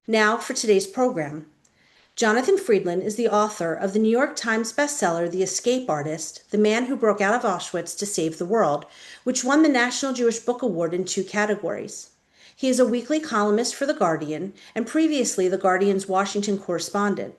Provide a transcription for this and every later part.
Now for today's program. Jonathan Freedland is the author of the New York Times bestseller, The Escape Artist, The Man Who Broke Out of Auschwitz to Save the World, which won the National Jewish Book Award in two categories. He is a weekly columnist for The Guardian and previously The Guardian's Washington correspondent.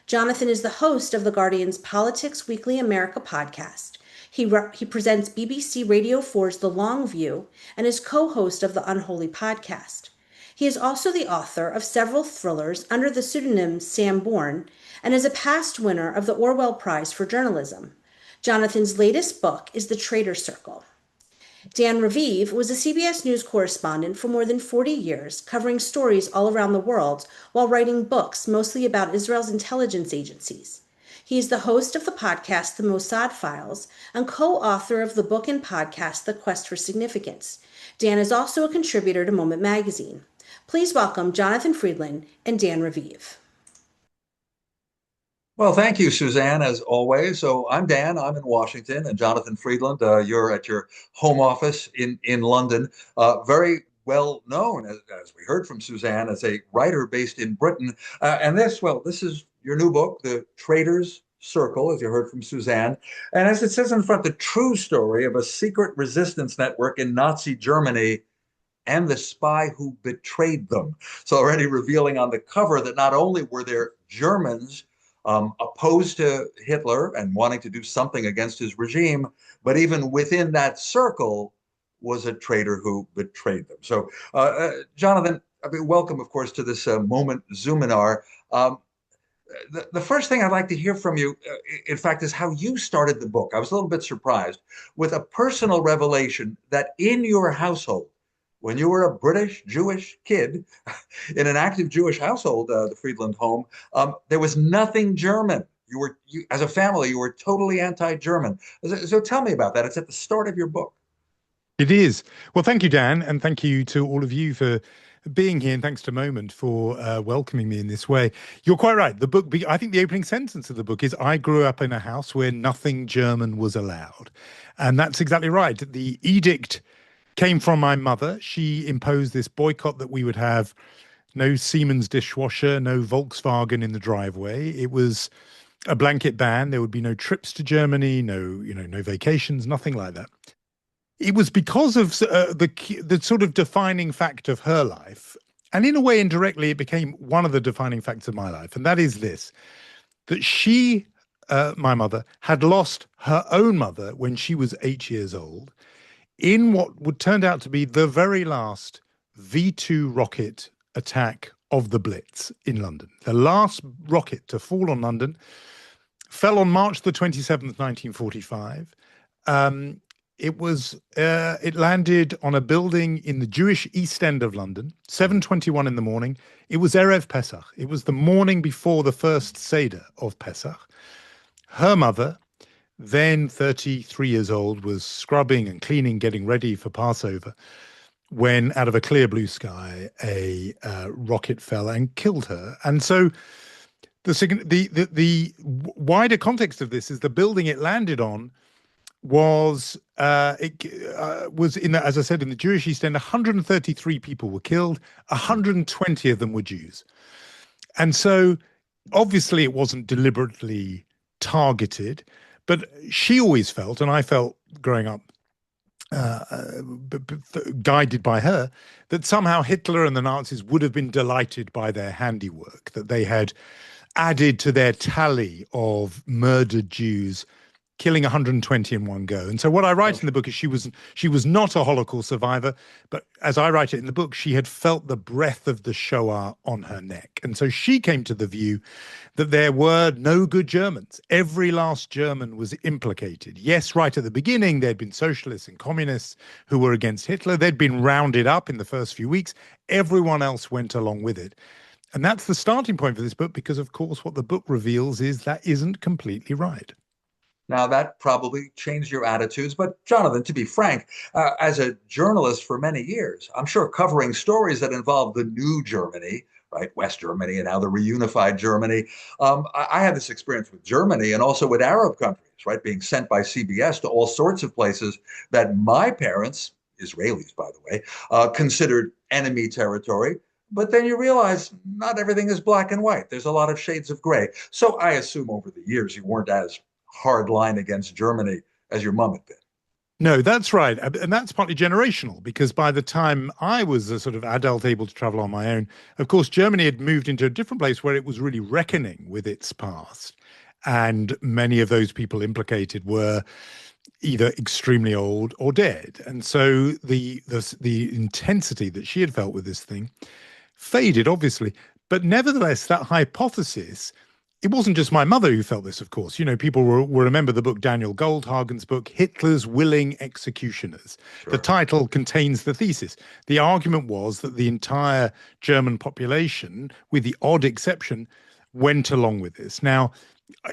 Jonathan is the host of The Guardian's Politics Weekly America podcast. He presents BBC Radio 4's The Long View and is co-host of the Unholy podcast. He is also the author of several thrillers under the pseudonym Sam Bourne and is a past winner of the Orwell Prize for Journalism. Jonathan's latest book is The Traitors Circle. Dan Raviv was a CBS News correspondent for more than 40 years, covering stories all around the world while writing books mostly about Israel's intelligence agencies. He is the host of the podcast The Mossad Files and co-author of the book and podcast The Quest for Significance. Dan is also a contributor to Moment Magazine. Please welcome Jonathan Freedland and Dan Raviv. Well, thank you, Suzanne, as always. So I'm Dan, I'm in Washington, and Jonathan Freedland, you're at your home office in London. Very well known, as we heard from Suzanne, as a writer based in Britain. This is your new book, The Traitors Circle, as you heard from Suzanne. And as it says in front, the true story of a secret resistance network in Nazi Germany and the spy who betrayed them. So already revealing on the cover that not only were there Germans opposed to Hitler and wanting to do something against his regime, but even within that circle was a traitor who betrayed them. So, Jonathan, I mean, welcome, of course, to this Moment Zoominar. The first thing I'd like to hear from you, in fact, is how you started the book. I was a little bit surprised with a personal revelation that in your household, when you were a British Jewish kid in an active Jewish household, the Friedland home, there was nothing German. As a family, you were totally anti-German. So tell me about that. It's at the start of your book. It is. Well, thank you, Dan, and thank you to all of you for being here, and thanks to Moment for welcoming me in this way. You're quite right. The book, I think the opening sentence of the book is, I grew up in a house where nothing German was allowed. And that's exactly right. The edict came from my mother. She imposed this boycott that we would have no Siemens dishwasher, no Volkswagen in the driveway. It was a blanket ban. There would be no trips to Germany, no vacations, nothing like that. It was because of the sort of defining fact of her life. And in a way, indirectly, it became one of the defining facts of my life. And that is this, that she, my mother, had lost her own mother when she was 8 years old in what would turn out to be the very last V2 rocket attack of the Blitz in London. The last rocket to fall on London fell on March the 27th, 1945. It landed on a building in the Jewish East End of London, 7:21 in the morning. It was Erev Pesach. It was the morning before the first Seder of Pesach. Her mother, then 33 years old, was scrubbing and cleaning, getting ready for Passover, when out of a clear blue sky, a rocket fell and killed her. And so the wider context of this is the building it landed on was in the, as I said, in the Jewish East End. 133 people were killed, 120 of them were Jews. And so obviously it wasn't deliberately targeted, but she always felt, and I felt growing up, guided by her, that somehow Hitler and the Nazis would have been delighted by their handiwork, that they had added to their tally of murdered Jews, killing 120 in one go. And so what I write in the book is she was not a Holocaust survivor, but as I write it in the book, she had felt the breath of the Shoah on her neck. And so she came to the view that there were no good Germans. Every last German was implicated. Yes, right at the beginning, there'd been socialists and communists who were against Hitler. They'd been rounded up in the first few weeks. Everyone else went along with it. And that's the starting point for this book, because, of course, what the book reveals is that isn't completely right. Now, that probably changed your attitudes. But Jonathan, to be frank, as a journalist for many years, I'm sure covering stories that involve the new Germany, right, West Germany and now the reunified Germany, I had this experience with Germany and also with Arab countries, right, being sent by CBS to all sorts of places that my parents, Israelis, by the way, considered enemy territory. But then you realize not everything is black and white. There's a lot of shades of gray. So I assume over the years you weren't as hard line against Germany as your mom had been. No, that's right. And that's partly generational because by the time I was a sort of adult able to travel on my own, of course, Germany had moved into a different place where it was really reckoning with its past. And many of those people implicated were either extremely old or dead. And so the intensity that she had felt with this thing faded, obviously. But nevertheless, that hypothesis, it wasn't just my mother who felt this, of course. You know, people will remember the book, Daniel Goldhagen's book, Hitler's Willing Executioners. Sure. The title contains the thesis. The argument was that the entire German population, with the odd exception, went along with this. Now,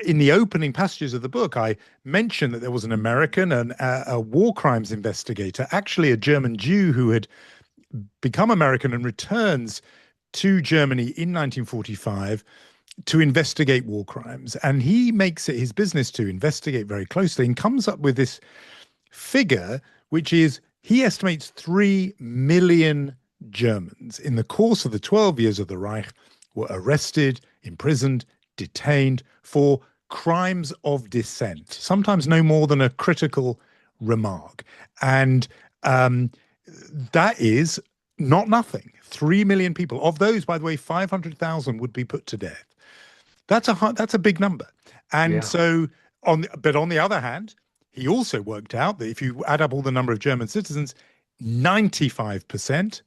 in the opening passages of the book, I mentioned that there was an American and a war crimes investigator, actually a German Jew who had become American and returns to Germany in 1945 to investigate war crimes. And he makes it his business to investigate very closely and comes up with this figure, which is he estimates 3 million Germans in the course of the 12 years of the Reich were arrested, imprisoned, detained for crimes of dissent, sometimes no more than a critical remark. And that is not nothing. 3 million people. Of those, by the way, 500,000 would be put to death. That's a big number. And so on the other hand, he also worked out that if you add up all the number of German citizens, 95%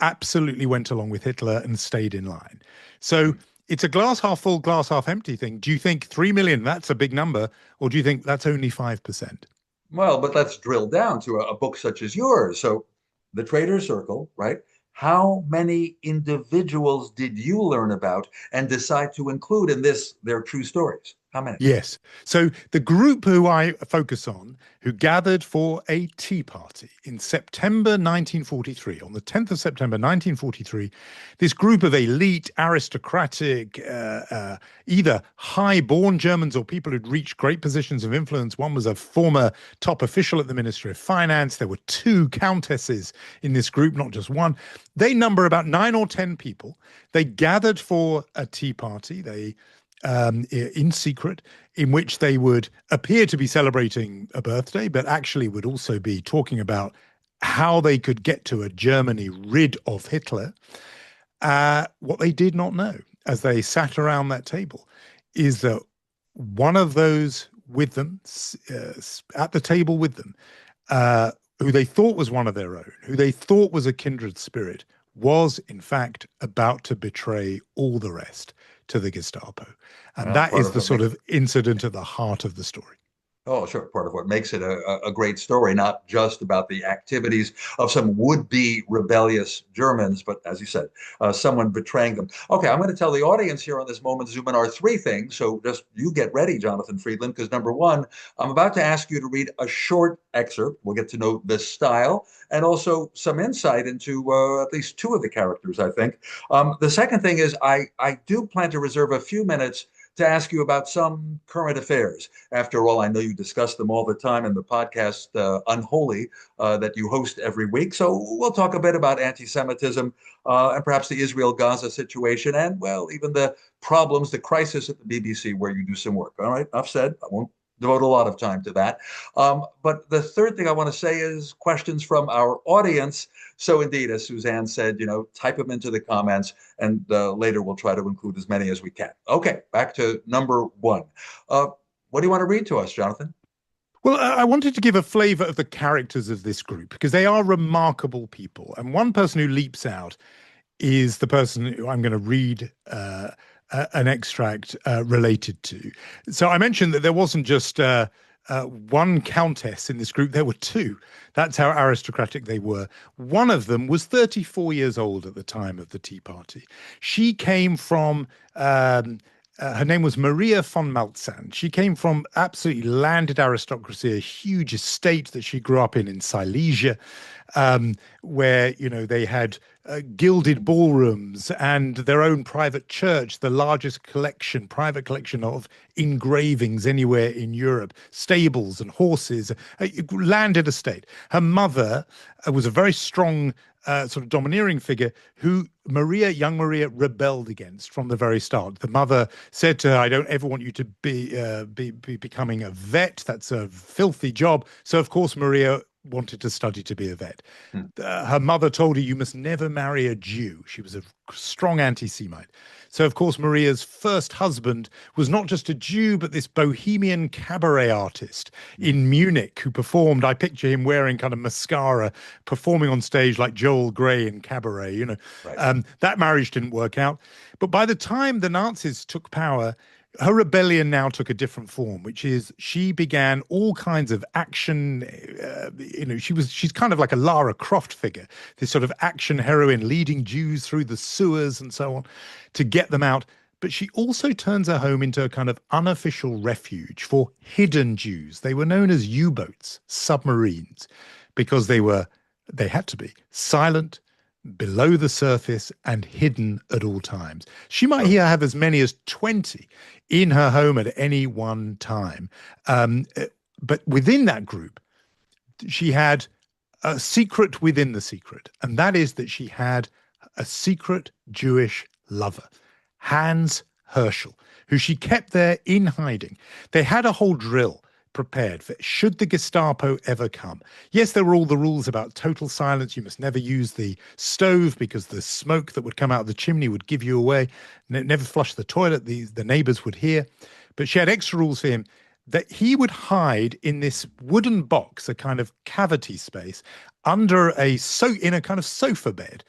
absolutely went along with Hitler and stayed in line. So it's a glass half full, glass half empty thing. Do you think 3 million, that's a big number, or do you think that's only 5%? Well, but let's drill down to a book such as yours. So, The Traitors Circle, right? How many individuals did you learn about and decide to include in their true stories? How many? Yes. So the group who I focus on, who gathered for a tea party in September 1943, on the 10th of September 1943, this group of elite, aristocratic, either high-born Germans or people who'd reached great positions of influence. One was a former top official at the Ministry of Finance. There were 2 countesses in this group, not just one. They number about 9 or 10 people. They gathered for a tea party. They in secret, in which they would appear to be celebrating a birthday, but actually would also be talking about how they could get to a Germany rid of Hitler. What they did not know as they sat around that table is that one of those with them, at the table with them, who they thought was one of their own, who they thought was a kindred spirit, was in fact about to betray all the rest to the Gestapo. And that is the sort of incident at the heart of the story. Oh, sure. Part of what makes it a great story, not just about the activities of some would-be rebellious Germans, but as you said, someone betraying them. Okay, I'm going to tell the audience here on this Moment Zoom in are 3 things. So just you get ready, Jonathan Freedland, because number 1, I'm about to ask you to read a short excerpt. We'll get to know the style and also some insight into at least 2 of the characters, I think. The second thing is I do plan to reserve a few minutes to ask you about some current affairs. After all, I know you discuss them all the time in the podcast Unholy that you host every week. So we'll talk a bit about anti-Semitism and perhaps the Israel-Gaza situation and, well, even the problems, the crisis at the BBC where you do some work. All right, enough said. I won't devote a lot of time to that. But the third thing I want to say is questions from our audience. So indeed, as Suzanne said, type them into the comments, and later we'll try to include as many as we can. Okay, back to number 1. What do you want to read to us, Jonathan? Well, I wanted to give a flavor of the characters of this group because they are remarkable people. And one person who leaps out is the person who I'm going to read an extract related to. So I mentioned that there wasn't just one countess in this group, there were 2. That's how aristocratic they were. One of them was 34 years old at the time of the Tea Party. She came from, her name was Maria von Maltzan. She came from absolutely landed aristocracy, a huge estate that she grew up in Silesia, where, they had gilded ballrooms and their own private church, the largest private collection of engravings anywhere in Europe, stables and horses, landed estate. Her mother was a very strong sort of domineering figure who young Maria rebelled against from the very start. The mother said to her, I don't ever want you to be becoming a vet. That's a filthy job. So, of course, Maria wanted to study to be a vet. Her mother told her, you must never marry a Jew. She was a strong anti-Semite. So, of course, Maria's first husband was not just a Jew, but this bohemian cabaret artist in Munich who performed. I picture him wearing kind of mascara, performing on stage like Joel Grey in Cabaret, you know. Right. That marriage didn't work out. But by the time the Nazis took power, her rebellion now took a different form, which is she began all kinds of action. She's kind of like a Lara Croft figure, this sort of action heroine leading Jews through the sewers and so on to get them out. But she also turns her home into a kind of unofficial refuge for hidden Jews. They were known as U-boats, submarines, because they had to be silent, below the surface and hidden at all times. She might here have as many as 20 in her home at any one time. But within that group, she had a secret within the secret, and that is that she had a secret Jewish lover, Hans Herschel, who she kept there in hiding. They had a whole drill prepared for should the Gestapo ever come. Yes, there were all the rules about total silence. You must never use the stove because the smoke that would come out of the chimney would give you away. Never flush the toilet. The neighbors would hear. But she had extra rules for him that he would hide in this wooden box, a kind of cavity space, under in a kind of sofa bed.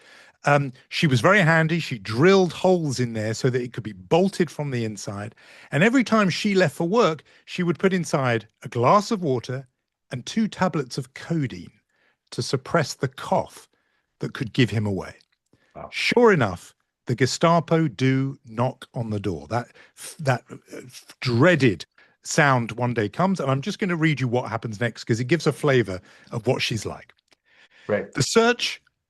She was very handy. She drilled holes in there so that it could be bolted from the inside. And every time she left for work, she would put inside a glass of water and 2 tablets of codeine to suppress the cough that could give him away. Wow. Sure enough, the Gestapo do knock on the door. That dreaded sound one day comes, and I'm just going to read you what happens next because it gives a flavor of what she's like. Right. The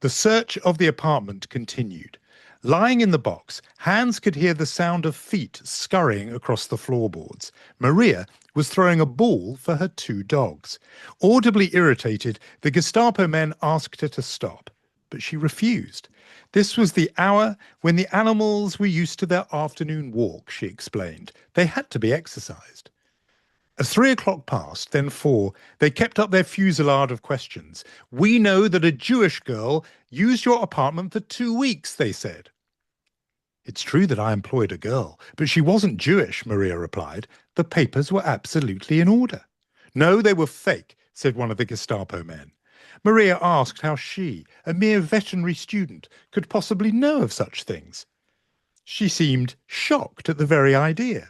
search of the apartment continued. Lying in the box, Hans could hear the sound of feet scurrying across the floorboards. Maria was throwing a ball for her 2 dogs. Audibly irritated, the Gestapo men asked her to stop, but she refused. This was the hour when the animals were used to their afternoon walk, she explained. They had to be exercised. As 3 o'clock passed, then 4, they kept up their fusillade of questions. We know that a Jewish girl used your apartment for 2 weeks, they said. It's true that I employed a girl, but she wasn't Jewish, Maria replied. The papers were absolutely in order. No, they were fake, said one of the Gestapo men. Maria asked how she, a mere veterinary student, could possibly know of such things. She seemed shocked at the very idea.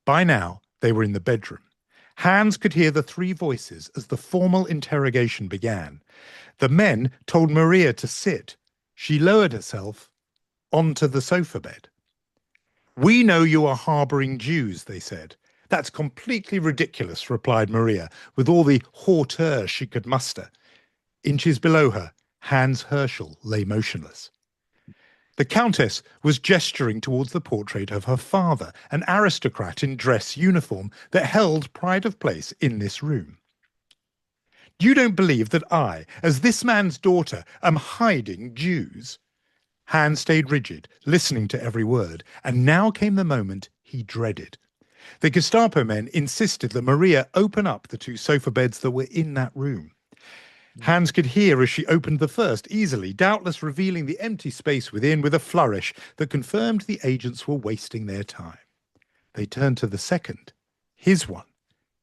By now, they were in the bedroom. Hans could hear the 3 voices as the formal interrogation began. The men told Maria to sit. She lowered herself onto the sofa bed. We know you are harbouring Jews, they said. That's completely ridiculous, replied Maria, with all the hauteur she could muster. Inches below her, Hans Herschel lay motionless. The Countess was gesturing towards the portrait of her father, an aristocrat in dress uniform that held pride of place in this room. You don't believe that I, as this man's daughter, am hiding Jews? Hans stayed rigid, listening to every word, and now came the moment he dreaded. The Gestapo men insisted that Maria open up the 2 sofa beds that were in that room. Hans could hear as she opened the first easily, doubtless revealing the empty space within with a flourish that confirmed the agents were wasting their time. They turned to the second, his one.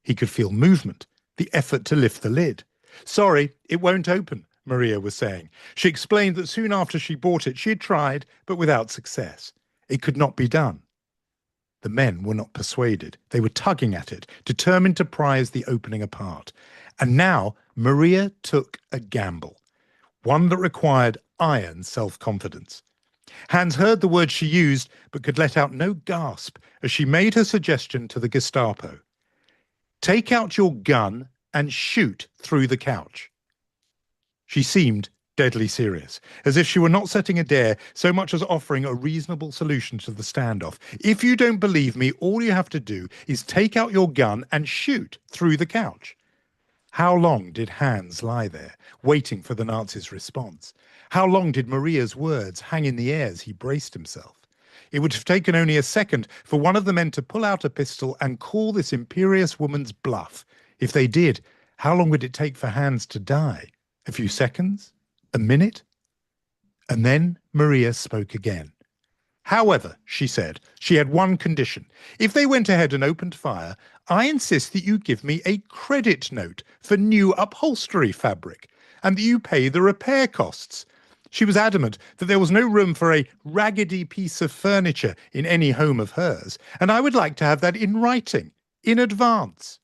He could feel movement, the effort to lift the lid. Sorry, it won't open, Maria was saying. She explained that soon after she bought it, she had tried, but without success. It could not be done. The men were not persuaded. They were tugging at it, determined to prise the opening apart. And now Maria took a gamble, one that required iron self-confidence. Hans heard the words she used, but could let out no gasp as she made her suggestion to the Gestapo. Take out your gun and shoot through the couch. She seemed deadly serious, as if she were not setting a dare so much as offering a reasonable solution to the standoff. If you don't believe me, all you have to do is take out your gun and shoot through the couch. How long did Hans lie there, waiting for the Nazis' response? How long did Maria's words hang in the air as he braced himself? It would have taken only a second for one of the men to pull out a pistol and call this imperious woman's bluff. If they did, how long would it take for Hans to die? A few seconds? A minute? And then Maria spoke again. However, she said, she had one condition. If they went ahead and opened fire, I insist that you give me a credit note for new upholstery fabric and that you pay the repair costs. She was adamant that there was no room for a raggedy piece of furniture in any home of hers, and I would like to have that in writing, in advance.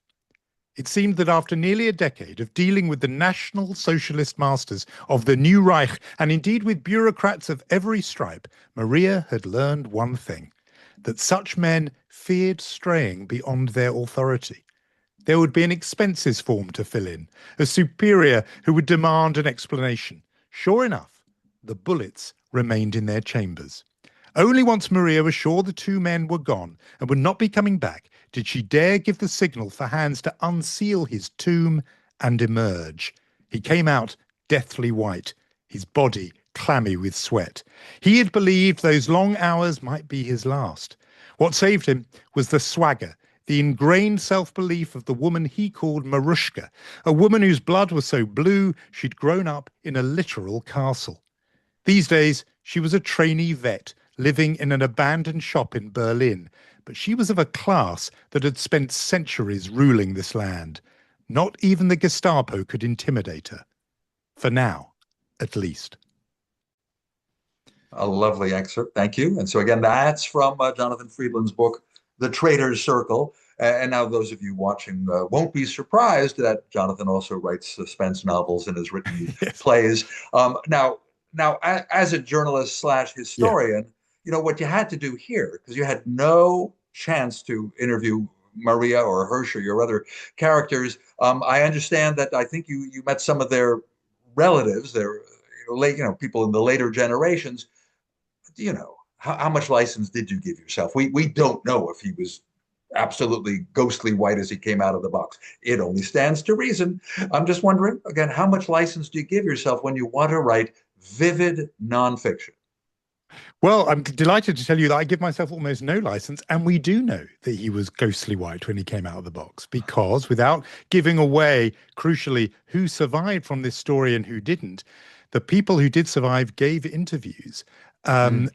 It seemed that after nearly a decade of dealing with the National Socialist masters of the New Reich, and indeed with bureaucrats of every stripe, Maria had learned one thing, that such men feared straying beyond their authority. There would be an expenses form to fill in, a superior who would demand an explanation. Sure enough, the bullets remained in their chambers. Only once Maria was sure the two men were gone and would not be coming back did she dare give the signal for Hans to unseal his tomb and emerge. He came out deathly white, his body clammy with sweat. He had believed those long hours might be his last. What saved him was the swagger, the ingrained self-belief of the woman he called Marushka, a woman whose blood was so blue she'd grown up in a literal castle. These days, she was a trainee vet living in an abandoned shop in Berlin, but she was of a class that had spent centuries ruling this land. Not even the Gestapo could intimidate her. For now, at least. A lovely excerpt. Thank you. And so again, that's from Jonathan Freedland's book, The Traitors Circle. And now those of you watching won't be surprised that Jonathan also writes suspense novels and has written Yes. plays. Now, as a journalist slash historian, you know, what you had to do here, because you had no chance to interview Maria or Hirsch or your other characters. I understand that I think you met some of their relatives, their late, people in the later generations. You know, how much license did you give yourself? We don't know if he was absolutely ghostly white as he came out of the box. It only stands to reason. I'm just wondering, again, how much license do you give yourself when you want to write vivid nonfiction? Well, I'm delighted to tell you that I give myself almost no license, and we do know that he was ghostly white when he came out of the box, because without giving away, crucially, who survived from this story and who didn't, the people who did survive gave interviews,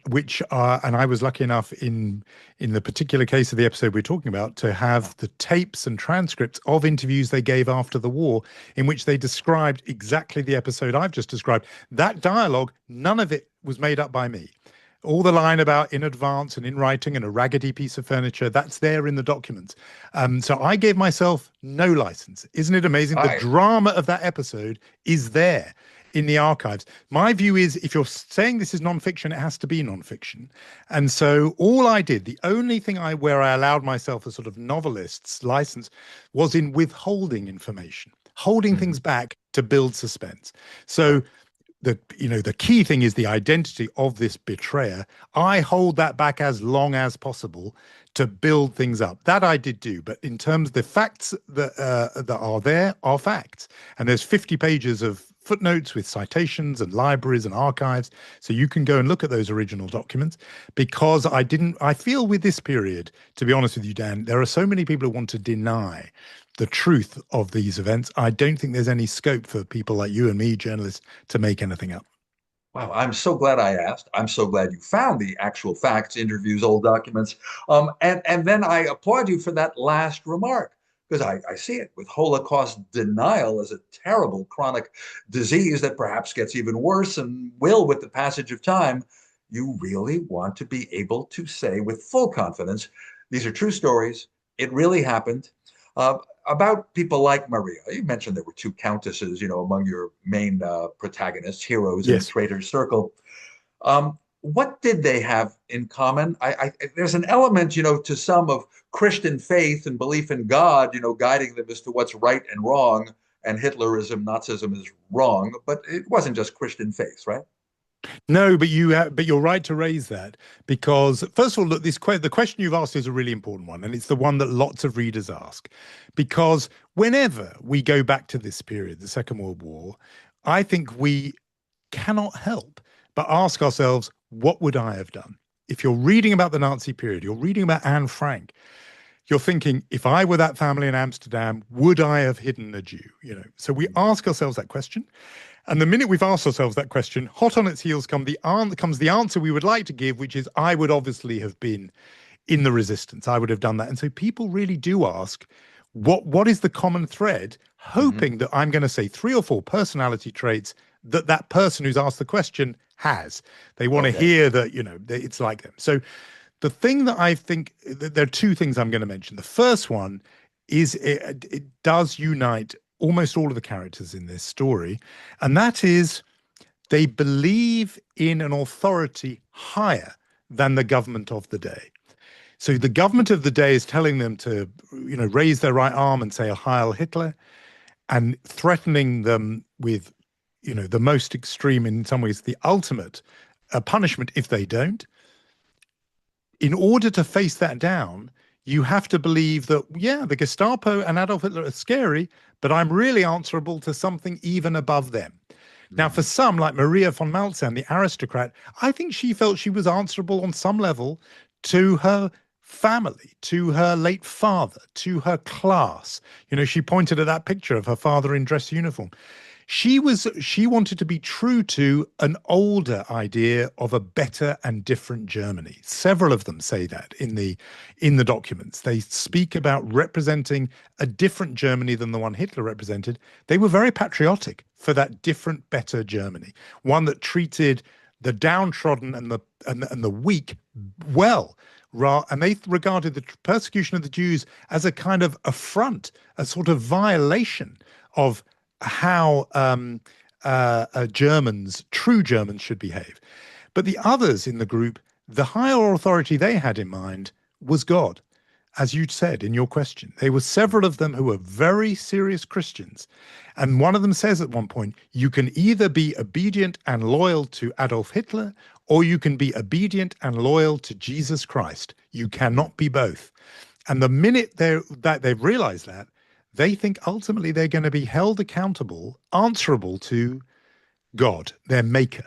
which are, and I was lucky enough in the particular case of the episode we're talking about to have the tapes and transcripts of interviews they gave after the war in which they described exactly the episode I've just described. That dialogue, none of it was made up by me. All the line about in advance and in writing and a raggedy piece of furniture, that's there in the documents. So I gave myself no license. Isn't it amazing? The drama of that episode is there in the archives. My view is if you're saying this is nonfiction, it has to be nonfiction. And so all I did, the only thing where I allowed myself a sort of novelist's license was in withholding information, holding things back to build suspense. So the key thing is the identity of this betrayer. I hold that back as long as possible to build things up. That I did do, but in terms of the facts that are there are facts, and there's 50 pages of footnotes with citations and libraries and archives, so you can go and look at those original documents. Because I feel with this period, to be honest with you, Dan, there are so many people who want to deny the truth of these events. I don't think there's any scope for people like you and me, journalists, to make anything up. Wow, I'm so glad I asked. I'm so glad you found the actual facts, interviews, old documents. And then I applaud you for that last remark, because I see it with Holocaust denial as a terrible chronic disease that perhaps gets even worse and will with the passage of time. You really want to be able to say with full confidence, these are true stories. It really happened. About people like Maria. You mentioned there were two countesses, among your main protagonists, heroes in the Traitors Circle. What did they have in common? There's an element, to some of Christian faith and belief in God, guiding them as to what's right and wrong. and Hitlerism, Nazism is wrong, but it wasn't just Christian faith, right? No, but you're right to raise that because first of all, look, the question you've asked is a really important one, and it's the one that lots of readers ask, because whenever we go back to this period, the Second World War, I think we cannot help but ask ourselves, what would I have done? If you're reading about the Nazi period, you're reading about Anne Frank, you're thinking, if I were that family in Amsterdam, would I have hidden a Jew? So we ask ourselves that question. And the minute we've asked ourselves that question, hot on its heels comes the answer we would like to give, which is, I would obviously have been in the resistance. I would have done that. And so people really do ask, what is the common thread, hoping that I'm going to say 3 or 4 personality traits that person who's asked the question has. They want to hear that, it's like them. So the thing that I think, there are 2 things I'm going to mention. The first one is it does unite almost all of the characters in this story, and that is they believe in an authority higher than the government of the day. So the government of the day is telling them to, raise their right arm and say a Heil Hitler, and threatening them with, the most extreme, in some ways, the ultimate punishment if they don't. In order to face that down, you have to believe that, yeah, the Gestapo and Adolf Hitler are scary, but I'm really answerable to something even above them. Now, for some, like Maria von Maltzahn, the aristocrat, I think she felt she was answerable on some level to her family, to her late father, to her class. She pointed at that picture of her father in dress uniform. She wanted to be true to an older idea of a better and different Germany. Several of them say that in the documents. They speak about representing a different Germany than the one Hitler represented. They were very patriotic for that different, better Germany, one that treated the downtrodden and the weak well. And they regarded the persecution of the Jews as a kind of affront, a sort of violation of how true Germans should behave. But the others in the group, the higher authority they had in mind was God, as you said in your question. There were several of them who were very serious Christians. And one of them says at one point, you can either be obedient and loyal to Adolf Hitler, or you can be obedient and loyal to Jesus Christ. You cannot be both. And the minute they've realized that, they think ultimately they're going to be held accountable, answerable to God, their maker.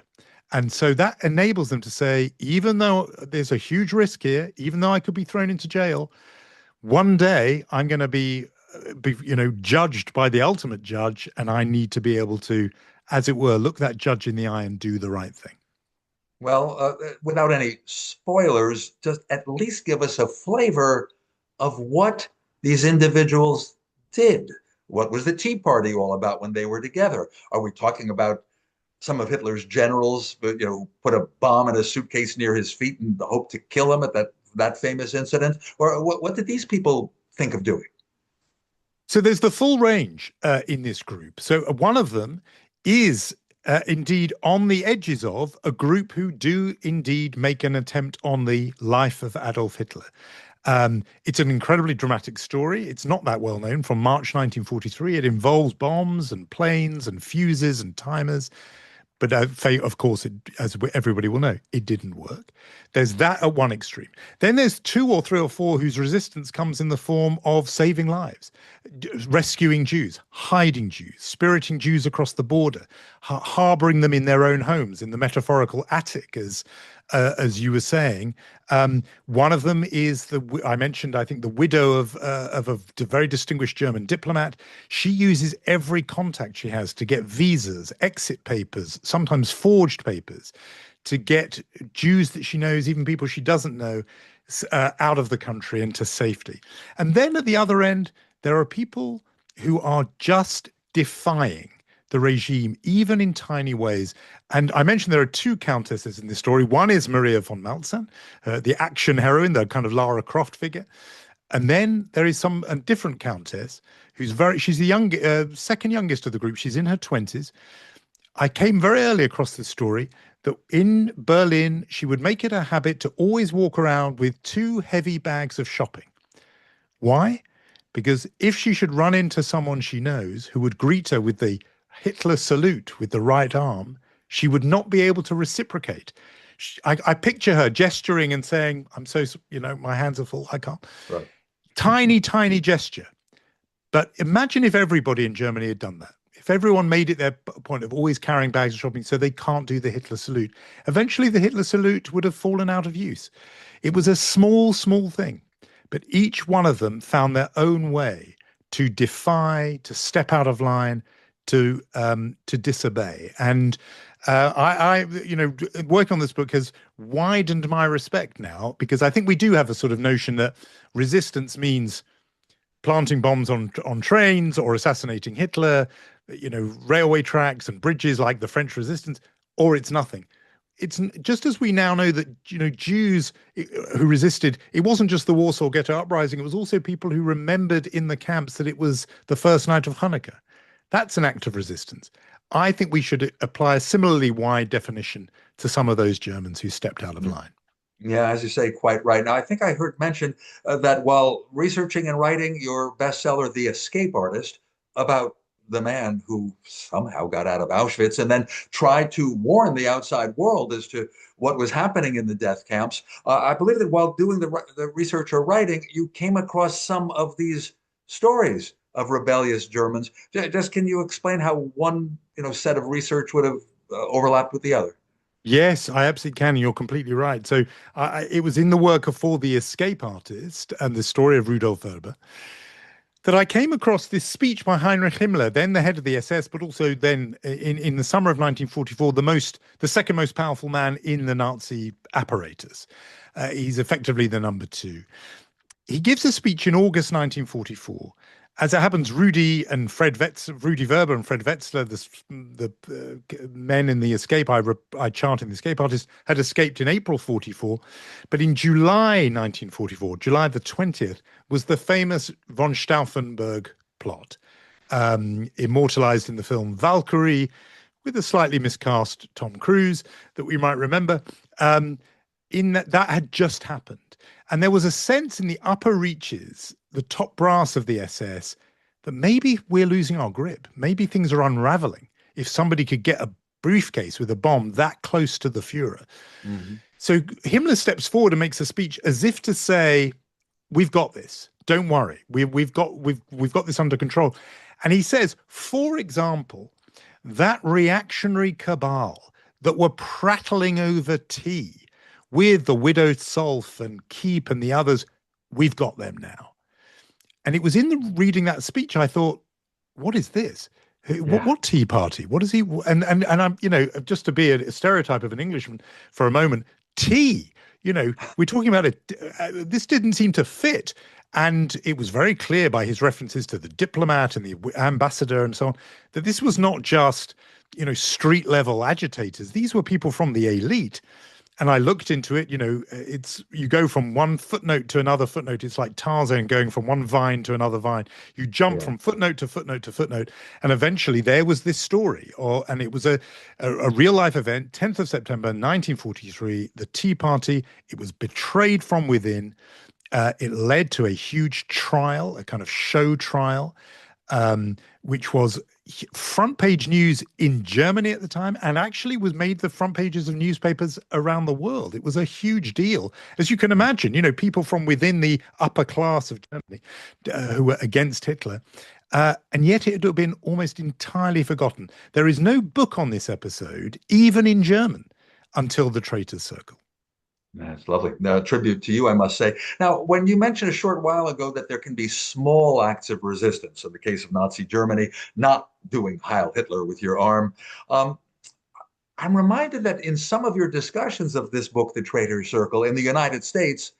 And so that enables them to say, even though there's a huge risk here, even though I could be thrown into jail, one day I'm going to be judged by the ultimate judge, and I need to be able to, as it were, look that judge in the eye and do the right thing. Well, without any spoilers, just at least give us a flavor of what these individuals did. What was the Tea Party all about when they were together? Are we talking about some of Hitler's generals, put a bomb in a suitcase near his feet and hoped to kill him at that famous incident? Or what did these people think of doing? So there's the full range in this group. So one of them is indeed on the edges of a group who do indeed make an attempt on the life of Adolf Hitler. It's an incredibly dramatic story. It's not that well known. From March 1943, it involves bombs and planes and fuses and timers. But of course, as everybody will know, it didn't work. There's that at one extreme. Then there's 2 or 3 or 4 whose resistance comes in the form of saving lives, rescuing Jews, hiding Jews, spiriting Jews across the border, harboring them in their own homes, in the metaphorical attic, as you were saying. One of them is I mentioned, I think, the widow of a very distinguished German diplomat. She uses every contact she has to get visas, exit papers, sometimes forged papers, to get Jews that she knows, even people she doesn't know, out of the country and to safety. And then at the other end, there are people who are just defying the regime, even in tiny ways. And I mentioned there are 2 countesses in this story. One is Maria von Maltzahn, the action heroine, the kind of Lara Croft figure. And then there is a different countess she's the second youngest of the group. She's in her 20s. I came very early across this story that in Berlin, she would make it a habit to always walk around with 2 heavy bags of shopping. Why? because if she should run into someone she knows who would greet her with the Hitler salute with the right arm, she would not be able to reciprocate. I picture her gesturing and saying, I'm so, my hands are full, I can't. Right. Tiny, tiny gesture. But imagine if everybody in Germany had done that. If everyone made it their point of always carrying bags of shopping so they can't do the Hitler salute, eventually the Hitler salute would have fallen out of use. It was a small, small thing, but each one of them found their own way to defy, to step out of line, to disobey. And I working on this book has widened my respect now, because I think we do have a sort of notion that resistance means planting bombs on trains or assassinating Hitler, railway tracks and bridges like the French resistance, or it's nothing. It's just as we now know that, Jews who resisted, it wasn't just the Warsaw Ghetto Uprising, it was also people who remembered in the camps that it was the first night of Hanukkah. That's an act of resistance. I think we should apply a similarly wide definition to some of those Germans who stepped out of line. Yeah, as you say, quite right. Now, I think I heard mention that while researching and writing your bestseller, The Escape Artist, about the man who somehow got out of Auschwitz and then tried to warn the outside world as to what was happening in the death camps, I believe that while doing the research or writing, you came across some of these stories of rebellious Germans. Just can you explain how one set of research would have overlapped with the other? Yes, I absolutely can. You're completely right. So it was in the work of For the Escape Artist and the story of Rudolf Verber that I came across this speech by Heinrich Himmler, then the head of the SS, but also then in the summer of 1944, the second most powerful man in the Nazi apparatus. He's effectively the number two. He gives a speech in August 1944. As it happens, Rudy Verber and Fred Wetzler, the men in the escape I chart in The Escape Artist, had escaped in April 44. But in July 1944, July the 20th, was the famous von Stauffenberg plot, immortalized in the film Valkyrie, with a slightly miscast Tom Cruise that we might remember. In that had just happened. And there was a sense in the upper reaches, the top brass of the SS, that maybe we're losing our grip. Maybe things are unraveling if somebody could get a briefcase with a bomb that close to the Fuhrer. Mm-hmm. So Himmler steps forward and makes a speech as if to say, we've got this. Don't worry. We've got this under control. And he says, for example, that reactionary cabal that were prattling over tea with the Widow Solf and Keep and the others, we've got them now. And it was in reading that speech, I thought, what is this? Yeah. What Tea Party? What is he? And I'm, just to be a stereotype of an Englishman for a moment, tea, we're talking about it. This didn't seem to fit. And it was very clear by his references to the diplomat and the ambassador and so on, that this was not just, street level agitators. These were people from the elite. And I looked into it, you go from one footnote to another footnote. It's like Tarzan going from one vine to another vine. You jump from footnote to footnote to footnote. And eventually there was this story, and it was a real life event, 10th of September, 1943, the Tea Party. It was betrayed from within. It led to a huge trial, a kind of show trial, which was front page news in Germany at the time, and actually was made the front pages of newspapers around the world. It was a huge deal. As you can imagine, people from within the upper class of Germany who were against Hitler. And yet it had been almost entirely forgotten. There is no book on this episode, even in German, until the Traitors Circle. That's lovely. Tribute to you, I must say. Now, when you mentioned a short while ago that there can be small acts of resistance, in the case of Nazi Germany, not doing Heil Hitler with your arm, I'm reminded that in some of your discussions of this book, The Traitors Circle, in the United States,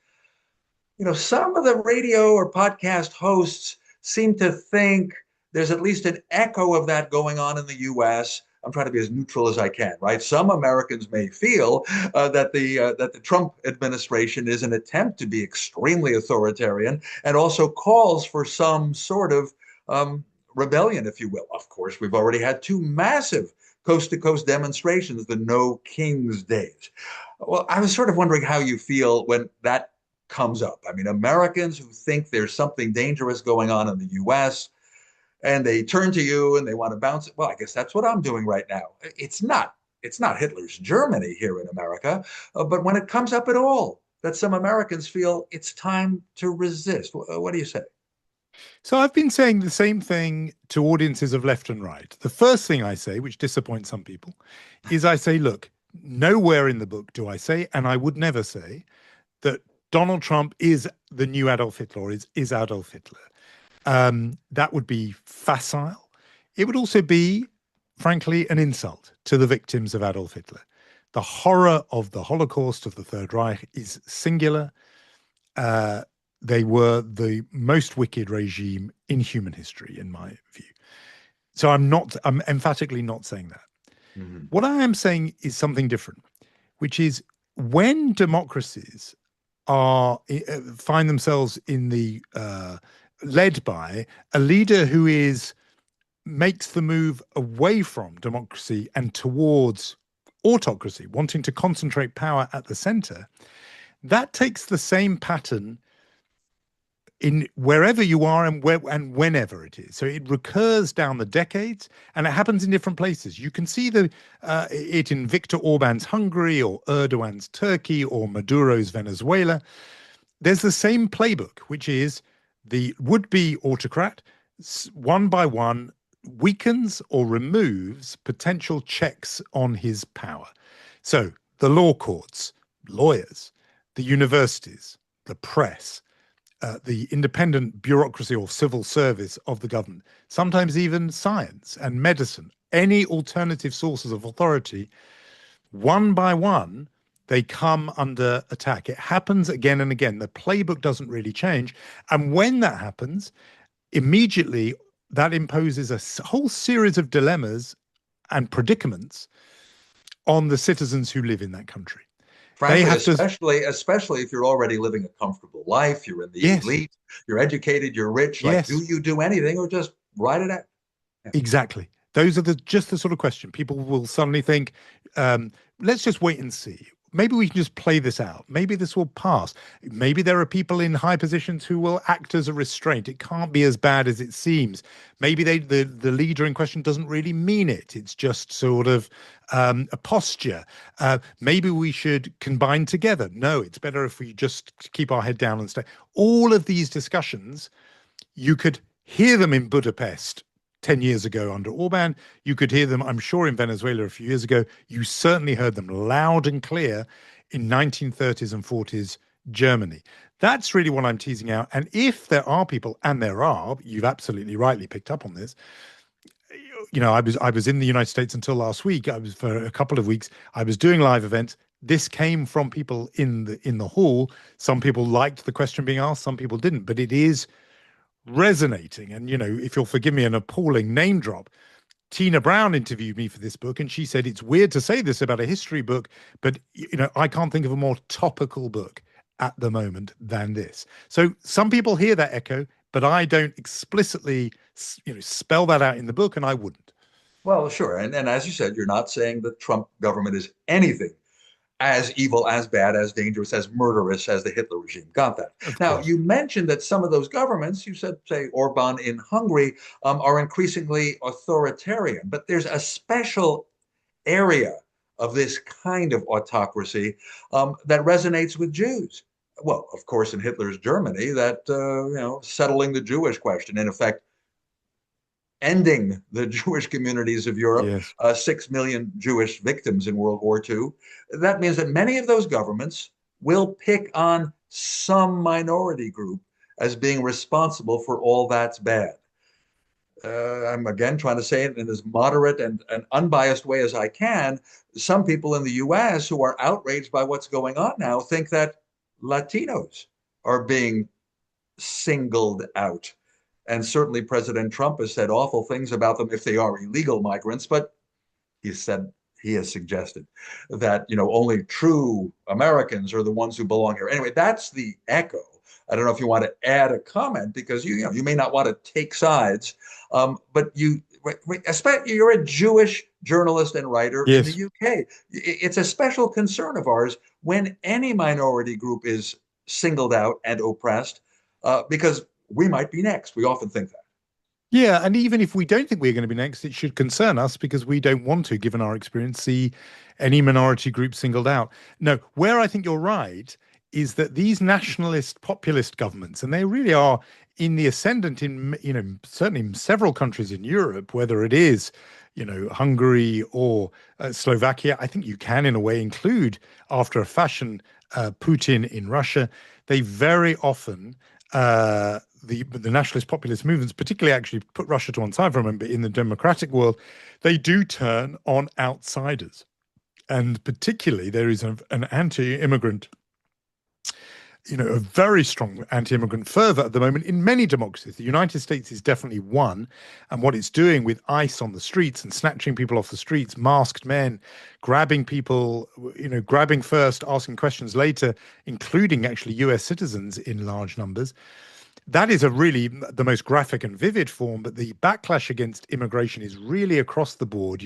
some of the radio or podcast hosts seem to think there's at least an echo of that going on in the U.S. I'm trying to be as neutral as I can, right? Some Americans may feel that the Trump administration is an attempt to be extremely authoritarian and also calls for some sort of rebellion, if you will. Of course, we've already had two massive coast-to-coast demonstrations, the No Kings days. Well, I was sort of wondering how you feel when that comes up. I mean, Americans who think there's something dangerous going on in the US and they turn to you and they want to bounce it. Well, I guess that's what I'm doing right now. It's not Hitler's Germany here in America, but when it comes up at all, that some Americans feel it's time to resist. What do you say? So I've been saying the same thing to audiences of left and right. The first thing I say, which disappoints some people, is I say, look, nowhere in the book do I say, and I would never say, that Donald Trump is the new Adolf Hitler or is Adolf Hitler. That would be facile. It would also be, frankly, an insult to the victims of Adolf Hitler. The horror of the Holocaust of the Third Reich is singular. They were the most wicked regime in human history, in my view. So I'm emphatically not saying that. Mm-hmm. What I am saying is something different, which is when democracies find themselves in the led by a leader who makes the move away from democracy and towards autocracy, wanting to concentrate power at the center, that takes the same pattern in wherever you are and whenever it is. So it recurs down the decades, and it happens in different places. You can see it in Viktor Orban's Hungary or Erdogan's Turkey or Maduro's Venezuela. There's the same playbook, which is the would-be autocrat, one by one, weakens or removes potential checks on his power. So the law courts, lawyers, the universities, the press, the independent bureaucracy or civil service of the government, sometimes even science and medicine, any alternative sources of authority, one by one, they come under attack. It happens again and again. The playbook doesn't really change. And when that happens, immediately that imposes a whole series of dilemmas and predicaments on the citizens who live in that country. Frankly, especially if you're already living a comfortable life, you're in the elite, you're educated, you're rich. Like, do you do anything or just ride it out? Yeah. Exactly. Those are just the sort of question. People will suddenly think, let's just wait and see. Maybe we can just play this out. Maybe this will pass. Maybe there are people in high positions who will act as a restraint. It can't be as bad as it seems. Maybe the leader in question doesn't really mean it. It's just sort of a posture. Maybe we should combine together. No, it's better if we just keep our head down and stay. All of these discussions, you could hear them in Budapest 10 years ago under Orban. You could hear them, I'm sure, in Venezuela a few years ago. You certainly heard them loud and clear in 1930s and 40s Germany. That's really what I'm teasing out. And if there are people, and there are, you've absolutely rightly picked up on this. You know, I was in the United States until last week. I was for a couple of weeks. I was doing live events. This came from people in the hall. Some people liked the question being asked, some people didn't. But it is resonating. And, you know, if you'll forgive me an appalling name drop, Tina Brown interviewed me for this book, and she said, it's weird to say this about a history book, but, you know, I can't think of a more topical book at the moment than this. So some people hear that echo, but I don't explicitly, you know, spell that out in the book, and I wouldn't. Well, sure. And as you said, you're not saying the Trump government is anything as evil, as bad, as dangerous, as murderous as the Hitler regime. Got that. Now, you mentioned that some of those governments, you said, say, Orban in Hungary, are increasingly authoritarian. But there's a special area of this kind of autocracy that resonates with Jews. Well, of course, in Hitler's Germany, that, you know, settling the Jewish question, in effect, ending the Jewish communities of Europe, yes. 6 million Jewish victims in World War II. That means that many of those governments will pick on some minority group as being responsible for all that's bad. I'm again trying to say it in as moderate and unbiased way as I can. Some people in the US who are outraged by what's going on now think that Latinos are being singled out. And certainly President Trump has said awful things about them if they are illegal migrants, but he has suggested that, you know, only true Americans are the ones who belong here. Anyway, that's the echo. I don't know if you want to add a comment, because you may not want to take sides, but especially you're a Jewish journalist and writer yes. in the UK. It's a special concern of ours when any minority group is singled out and oppressed, because we might be next. We often think that. Yeah, and even if we don't think we're going to be next, it should concern us because we don't want to, given our experience, see any minority group singled out. No, where I think you're right is that these nationalist populist governments, and they really are in the ascendant in, certainly in several countries in Europe, whether it is, Hungary or Slovakia, I think you can in a way include, after a fashion, Putin in Russia. They very often the nationalist populist movements, particularly, actually put Russia to one side for a moment, but in the democratic world, they do turn on outsiders. And particularly, there is an anti-immigrant, a very strong anti-immigrant fervor at the moment in many democracies. The United States is definitely one. And what it's doing with ICE on the streets and snatching people off the streets, masked men, grabbing people, grabbing first, asking questions later, including actually US citizens in large numbers. That is the most graphic and vivid form, but the backlash against immigration is really across the board.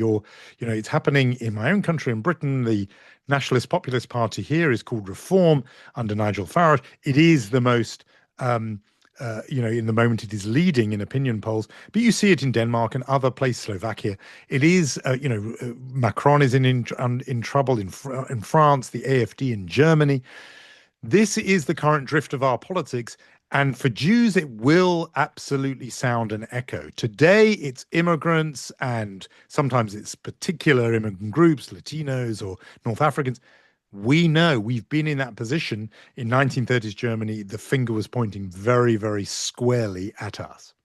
It's happening in my own country, in Britain. The Nationalist Populist Party here is called Reform under Nigel Farage. It is the most, in the moment it is leading in opinion polls, but you see it in Denmark and other places, Slovakia. It is, Macron is in trouble in France, the AfD in Germany. This is the current drift of our politics. And for Jews, it will absolutely sound an echo. Today, it's immigrants, and sometimes it's particular immigrant groups, Latinos or North Africans. We know we've been in that position in 1930s Germany. The finger was pointing very, very squarely at us.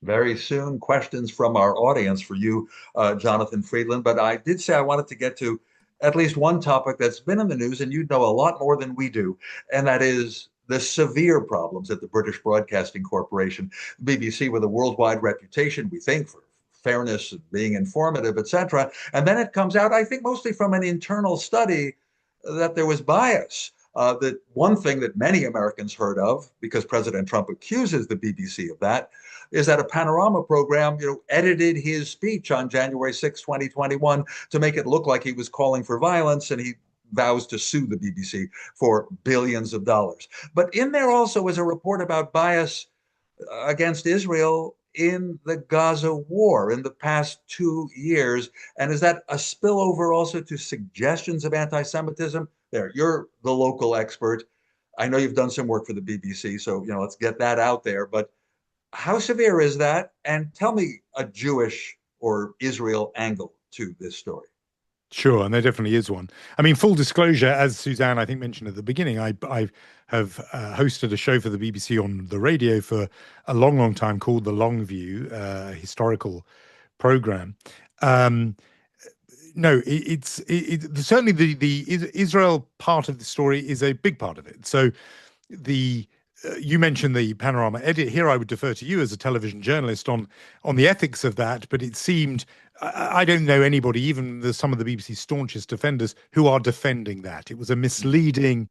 Very soon, questions from our audience for you, Jonathan Freedland. But I did say I wanted to get to at least one topic that's been in the news, and you know a lot more than we do, and that is the severe problems at the British Broadcasting Corporation, BBC, with a worldwide reputation, we think, for fairness and being informative, etc. And then it comes out, I think, mostly from an internal study, that there was bias. That one thing that many Americans heard of, because President Trump accuses the BBC of that, is that a Panorama program, edited his speech on January 6, 2021, to make it look like he was calling for violence, and he vows to sue the BBC for billions of dollars. But in there also is a report about bias against Israel in the Gaza war in the past 2 years. And is that a spillover also to suggestions of anti-Semitism? There, you're the local expert. I know you've done some work for the BBC, so let's get that out there. But how severe is that? And tell me a Jewish or Israel angle to this story. Sure, and there definitely is one. I mean, full disclosure, as Suzanne, I think, mentioned at the beginning, I have hosted a show for the BBC on the radio for a long, long time called The Long View, a historical program. No, it's certainly the Israel part of the story is a big part of it. So you mentioned the Panorama edit. Here I would defer to you as a television journalist on the ethics of that, but it seemed, I don't know anybody, even some of the BBC's staunchest defenders, who are defending that. It was a misleading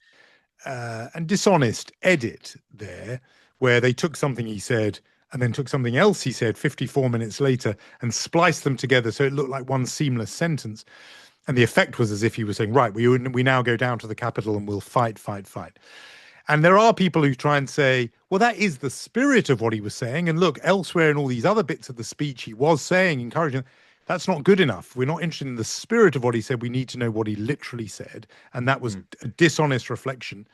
and dishonest edit there, where they took something he said and then took something else he said 54 minutes later and spliced them together so it looked like one seamless sentence. And the effect was as if he was saying, right, we now go down to the capital and we'll fight. And there are people who try and say, well, that is the spirit of what he was saying. And look, elsewhere in all these other bits of the speech he was saying, encouraging, that's not good enough. We're not interested in the spirit of what he said. We need to know what he literally said. And that was a dishonest reflection.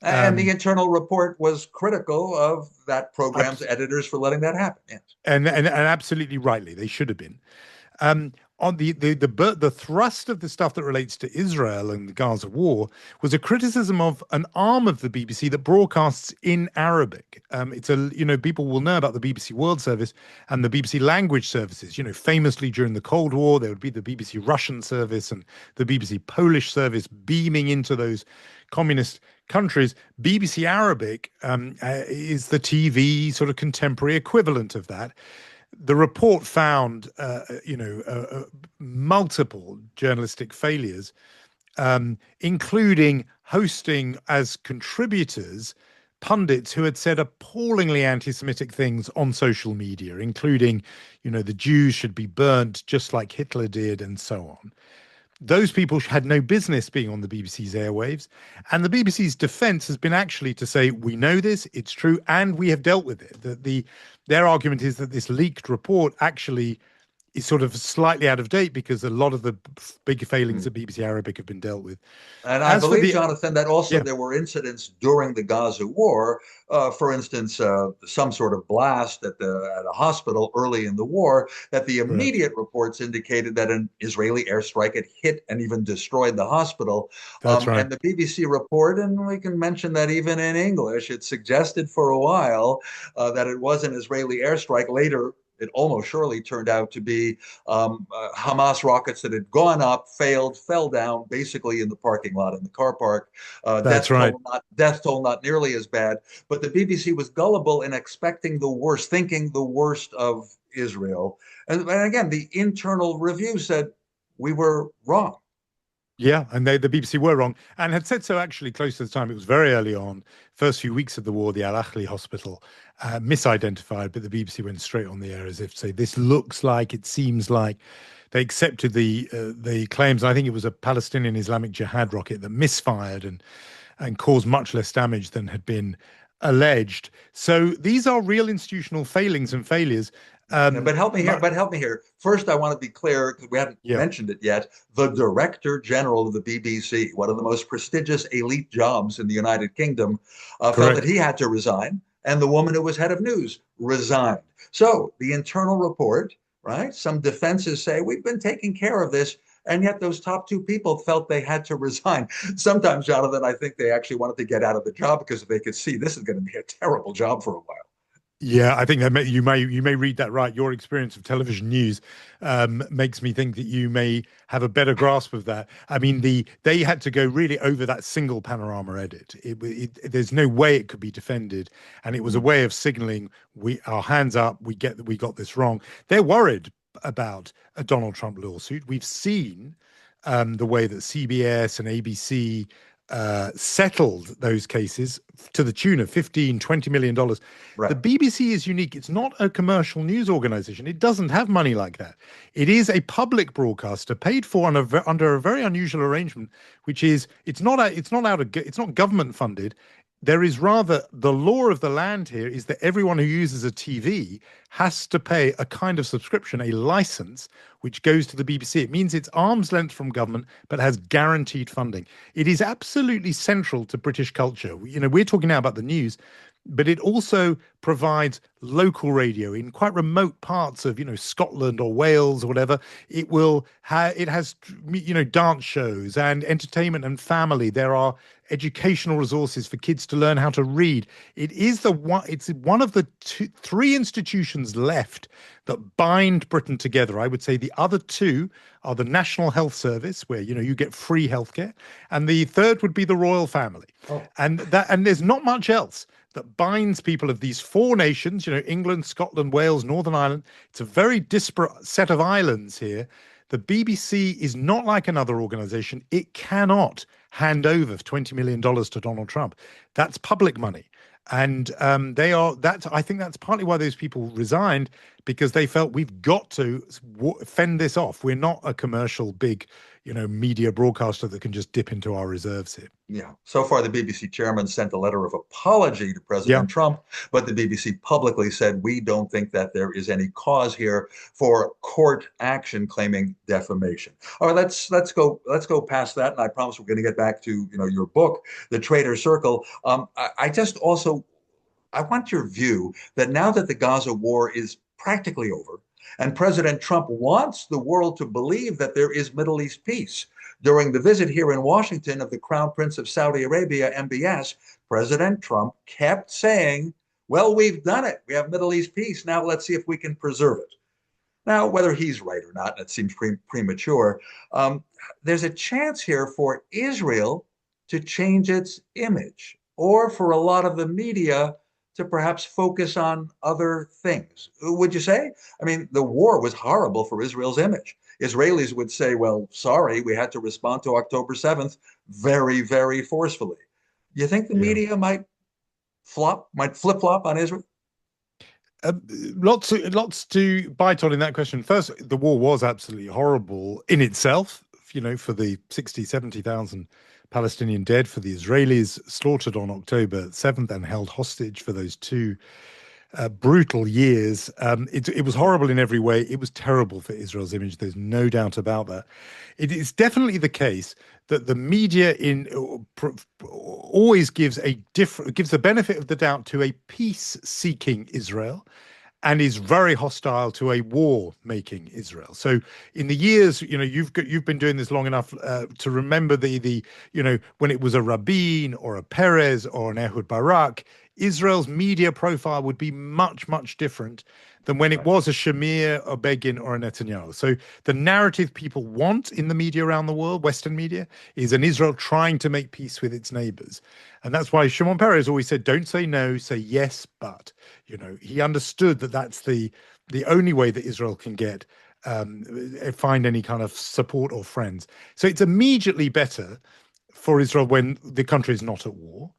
And the internal report was critical of that program's editors for letting that happen. Yes. And absolutely rightly, they should have been. On the thrust of the stuff that relates to Israel and the Gaza war was a criticism of an arm of the BBC that broadcasts in Arabic. People will know about the BBC World Service and the BBC language services. Famously during the Cold War, there would be the BBC Russian service and the BBC Polish service beaming into those communist countries. BBC Arabic is the TV sort of contemporary equivalent of that. The report found, multiple journalistic failures, including hosting as contributors pundits who had said appallingly anti-Semitic things on social media, including, the Jews should be burnt just like Hitler did and so on. Those people had no business being on the BBC's airwaves. And the BBC's defense has been actually to say, we know this, it's true, and we have dealt with it. Their argument is that this leaked report actually is sort of slightly out of date because a lot of the big failings of BBC Arabic have been dealt with. And I As for believe, the, Jonathan, that also yeah, there were incidents during the Gaza war. For instance, some sort of blast at a hospital early in the war, that the correct. immediate reports indicated that an Israeli airstrike had hit and even destroyed the hospital. That's right. And the BBC report, and we can mention that even in English, it suggested for a while that it was an Israeli airstrike. Later, it almost surely turned out to be Hamas rockets that had gone up, failed, fell down, basically in the parking lot in the car park. That's right. Death toll not nearly as bad, but the BBC was gullible in expecting the worst, thinking the worst of Israel. And again, the internal review said we were wrong. Yeah, and the BBC were wrong and had said so actually close to the time. It was very early on, first few weeks of the war, the Al Ahli hospital misidentified, but the BBC went straight on the air as if to say, this looks like, it seems like. They accepted the claims. I think it was a Palestinian Islamic Jihad rocket that misfired and caused much less damage than had been alleged. So these are real institutional failings and failures. But help me here. But help me here. First, I want to be clear because we haven't Yeah, mentioned it yet. The Director General of the BBC, one of the most prestigious elite jobs in the United Kingdom, felt that correct. he had to resign, and the woman who was head of news resigned. So the internal report, right? Some defenses say we've been taking care of this, and yet those top two people felt they had to resign. Sometimes, Jonathan, I think they actually wanted to get out of the job because they could see this is going to be a terrible job for a while. Yeah, I think that you may read that right. Your experience of television news makes me think that you may have a better grasp of that. I mean, they had to go really over that single panorama edit. There's no way it could be defended, and it was a way of signaling our hands up. We got this wrong. They're worried about a Donald Trump lawsuit. We've seen the way that CBS and ABC settled those cases to the tune of $15-20 million. The Right. BBC is unique. It's not a commercial news organization. It doesn't have money like that. It is a public broadcaster paid for under a very unusual arrangement, which is it's not government funded. There is rather the law of the land here is that everyone who uses a TV has to pay a kind of subscription, a license, which goes to the BBC. It means it's arm's length from government, but has guaranteed funding. It is absolutely central to British culture. We're talking now about the news, but it also provides local radio in quite remote parts of, Scotland or Wales or whatever. It has, dance shows and entertainment and family. There are educational resources for kids to learn how to read. It's one of the three institutions left that bind Britain together. I would say the other two are the National Health Service, where, you get free healthcare. And the third would be the royal family. Oh. And there's not much else that binds people of these four nations, England, Scotland, Wales, Northern Ireland. It's a very disparate set of islands here. The BBC is not like another organization. It cannot hand over $20 million to Donald Trump. That's public money. And I think that's partly why those people resigned, because they felt we've got to fend this off. We're not a commercial big, media broadcaster that can just dip into our reserves here. Yeah. So far, the BBC chairman sent a letter of apology to Yeah. President Trump, but the BBC publicly said, we don't think that there is any cause here for court action claiming defamation. All right, let's go past that. And I promise we're going to get back to, your book, The Traitors Circle. I want your view that now that the Gaza war is practically over, and President Trump wants the world to believe that there is Middle East peace. During the visit here in Washington of the Crown Prince of Saudi Arabia, MBS, President Trump kept saying, well, we've done it. We have Middle East peace. Now let's see if we can preserve it. Now, whether he's right or not, and it seems premature, there's a chance here for Israel to change its image, or for a lot of the media to perhaps focus on other things. Would you say? I mean, the war was horrible for Israel's image. Israelis would say, well, sorry, we had to respond to October 7th very, very forcefully. You think the Yeah. media might flip-flop on Israel? Lots to bite on in that question. First, the war was absolutely horrible in itself. for the 60, 70,000 Palestinian dead, for the Israelis slaughtered on October 7th and held hostage for those two brutal years. It was horrible in every way. It was terrible for Israel's image. There's no doubt about that. It is definitely the case that the media always gives the benefit of the doubt to a peace-seeking Israel, and is very hostile to a war-making Israel. So in the years, you've been doing this long enough to remember the when it was a Rabin or a Perez or an Ehud Barak, Israel's media profile would be much, much different than when it was a Shamir, a Begin, or a Netanyahu. So the narrative people want in the media around the world, Western media, is an Israel trying to make peace with its neighbors. And that's why Shimon Peres always said, don't say no, say yes, but. He understood that that's the only way that Israel can find any kind of support or friends. So it's immediately better for Israel when the country is not at war.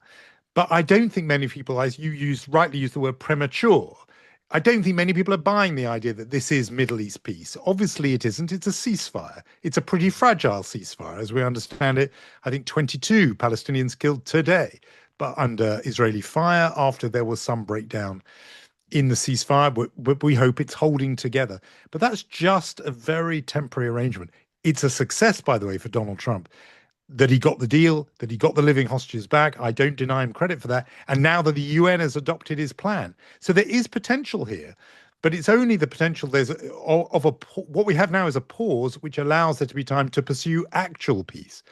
But I don't think many people, as you rightly use the word premature, I don't think many people are buying the idea that this is Middle East peace. Obviously, it isn't. It's a ceasefire. It's a pretty fragile ceasefire, as we understand it. I think 22 Palestinians killed today, but under Israeli fire after there was some breakdown in the ceasefire. But we hope it's holding together. But that's just a very temporary arrangement. It's a success, by the way, for Donald Trump, that he got the deal, that he got the living hostages back. I don't deny him credit for that. And now that the UN has adopted his plan. So there is potential here, but it's only the potential what we have now is a pause, which allows there to be time to pursue actual peace.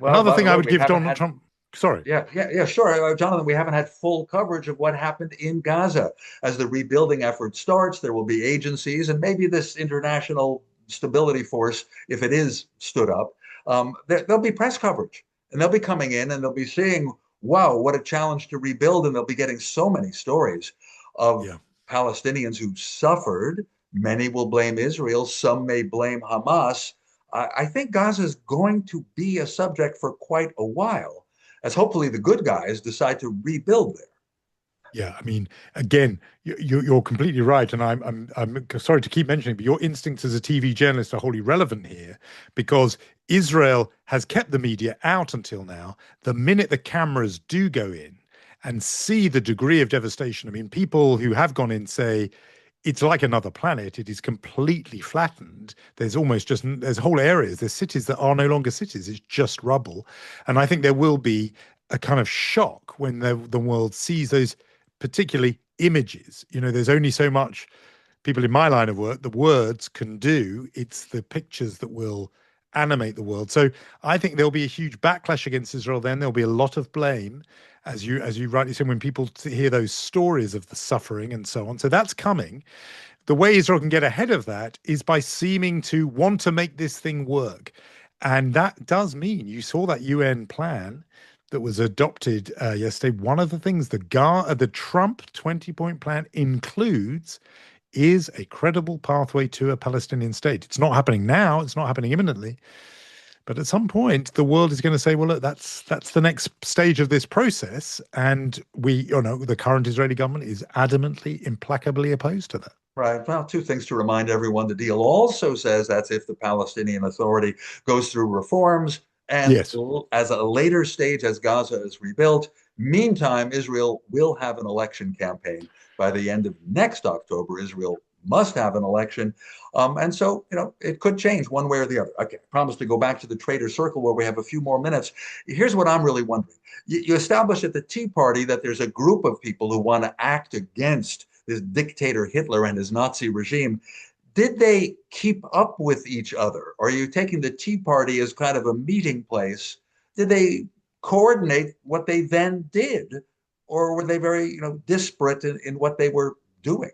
Well, another thing I would give Donald Trump. Sorry. Yeah, sure. Jonathan, we haven't had full coverage of what happened in Gaza. As the rebuilding effort starts, there will be agencies and maybe this international stability force, if it is stood up. There'll be press coverage, and they'll be coming in and they'll be seeing, wow, what a challenge to rebuild. And they'll be getting so many stories of Palestinians who suffered. Many will blame Israel. Some may blame Hamas. I think Gaza is going to be a subject for quite a while, as hopefully the good guys decide to rebuild there. Yeah, I mean, again, you're completely right, and I'm sorry to keep mentioning, but your instincts as a TV journalist are wholly relevant here, because Israel has kept the media out until now. The minute the cameras do go in and see the degree of devastation, I mean, people who have gone in say it's like another planet. It is completely flattened. There's whole areas, there's cities that are no longer cities. It's just rubble, and I think there will be a kind of shock when the world sees those. Particularly images. There's only so much people in my line of work the words can do. It's the pictures that will animate the world. So I think there'll be a huge backlash against Israel. Then there'll be a lot of blame, as you rightly said, when people hear those stories of the suffering and so on. So that's coming. The way Israel can get ahead of that is by seeming to want to make this thing work, and that does mean you saw that UN plan that was adopted yesterday. One of the things the Trump 20-point plan includes is a credible pathway to a Palestinian state. It's not happening now. It's not happening imminently. But at some point, the world is going to say, well, look, that's the next stage of this process. And the current Israeli government is adamantly, implacably opposed to that. Right. Well, two things to remind everyone. The deal also says that's if the Palestinian Authority goes through reforms. And yes, as a later stage, as Gaza is rebuilt, meantime, Israel will have an election campaign. By the end of next October, Israel must have an election. And so, it could change one way or the other. Okay, I promise to go back to the Traitors Circle where we have a few more minutes. Here's what I'm really wondering. You established at the Tea Party that there's a group of people who want to act against this dictator Hitler and his Nazi regime. Did they keep up with each other? Are you taking the Tea Party as kind of a meeting place? Did they coordinate what they then did? Or were they very, disparate in what they were doing?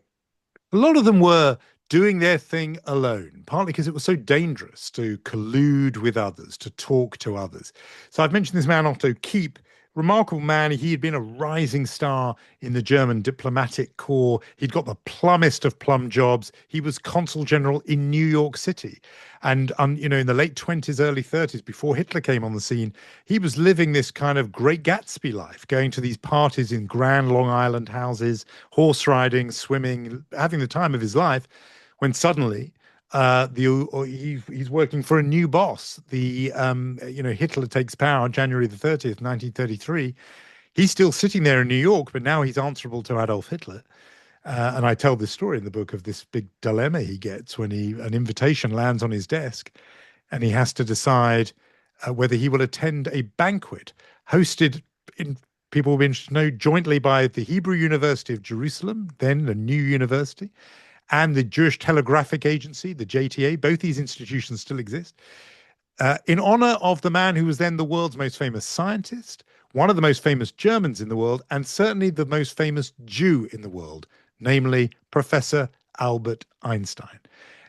A lot of them were doing their thing alone, partly because it was so dangerous to collude with others, to talk to others. So I've mentioned this man, Otto Keep. Remarkable man. He had been a rising star in the German diplomatic corps. He'd got the plummest of plum jobs. He was consul general in New York City. And, in the late 20s, early 30s, before Hitler came on the scene, he was living this kind of Great Gatsby life, going to these parties in grand Long Island houses, horse riding, swimming, having the time of his life, when suddenly he's working for a new boss. Hitler takes power on January the 30th, 1933. He's still sitting there in New York, but now he's answerable to Adolf Hitler. And I tell this story in the book of this big dilemma he gets when an invitation lands on his desk, and he has to decide whether he will attend a banquet hosted, in people will be interested to know, jointly by the Hebrew University of Jerusalem, then a new university, and the Jewish Telegraphic Agency, the JTA. Both these institutions still exist, in honor of the man who was then the world's most famous scientist, one of the most famous Germans in the world, and certainly the most famous Jew in the world, namely Professor Albert Einstein.